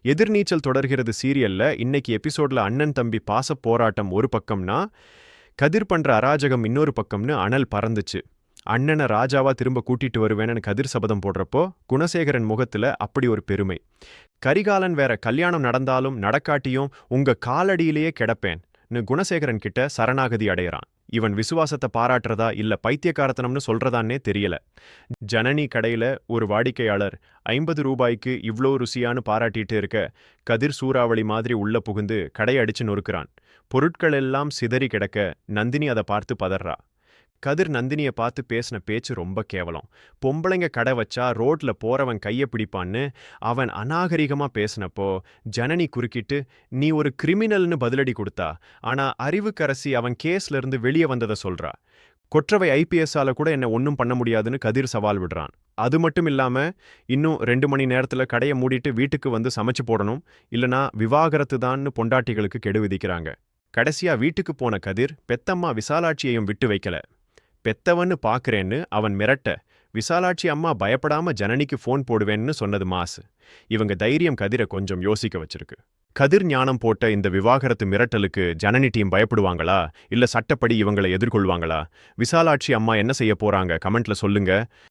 எதிர்நீச்சல் தொடர்கிறது சீரியல்ல இன்னைக்கு எபிசோட்ல அண்ணன் தம்பி பாச போராட்டம் ஒரு பக்கம்னா, கதிர் பண்ற அராஜகம் இன்னொரு பக்கம்னு அனல் பறந்துச்சு. அண்ணனை ராஜாவா திரும்ப கூட்டிட்டு வருவேன்னு கதிர் சபதம் போடுறப்போ குணசேகரன் முகத்துல அப்படி ஒரு பெருமை. கரிகாலன் வேற கல்யாணம் நடந்தாலும் நடக்காட்டியும் உங்க காலடியிலேயே கிடப்பேன்னு குணசேகரன் கிட்ட சரணாகதி அடையறான். இவன் விசுவாசத்தை பாராட்டுறதா இல்ல பைத்தியக்காரத்தனம்னு சொல்றதான்னே தெரியல. ஜனனி கடையில ஒரு வாடிக்கையாளர் 50 ரூபாய்க்கு இவ்ளோ ருசியான்னு பாராட்டிட்டு இருக்க, கதிர் சூறாவளி மாதிரி உள்ள புகுந்து கடையை அடிச்சு நொறுக்குறான். பொருட்கள் எல்லாம் சிதறி கிடக்க நந்தினி அதை பார்த்து பதறா. கதிர் நந்தினிய பார்த்து பேசின பேச்சு ரொம்ப கேவலம். பொம்பளைங்க கடை வச்சா ரோட்ல போறவன் கைய பிடிப்பான்னு அவன் அநாகரிகமா பேசினப்போ ஜனனி குறுக்கிட்டு, நீ ஒரு கிரிமினல்னு பதிலடி கொடுத்தா. ஆனா அறிவுக்கரசி அவன் கேஸ்ல இருந்து வெளியே வந்ததை சொல்றா. கொற்றவை ஐபிஎஸ்ஸால கூட என்ன ஒன்றும் பண்ண முடியாதுன்னு கதிர் சவால் விடுறான். அது மட்டும் இல்லாம இன்னும் 2 மணி நேரத்துல கடையை மூடிட்டு வீட்டுக்கு வந்து சமைச்சு போடணும், இல்லனா விவாகரத்து தான்னு பொண்டாட்டிகளுக்கு கெடு விதிக்கிறாங்க. கடைசியா வீட்டுக்கு போன கதிர் பெத்தம்மா விசாலாட்சியையும் விட்டு வைக்கல. பெத்தவன்னு பாக்குறேன்னு அவன் மிரட்ட, விசாலாட்சி அம்மா பயப்படாம ஜனனிக்கு ஃபோன் போடுவேன்னு சொன்னது மாசு. இவங்க தைரியம் கதிரை கொஞ்சம் யோசிக்க வச்சிருக்கு. கதிர் ஞானம் போட்ட இந்த விவாகரத்து மிரட்டலுக்கு ஜனனி டீம் பயப்படுவாங்களா, இல்ல சட்டப்படி இவங்களை எதிர்கொள்வாங்களா? விசாலாட்சி அம்மா என்ன செய்ய போறாங்க கமெண்ட்ல சொல்லுங்க.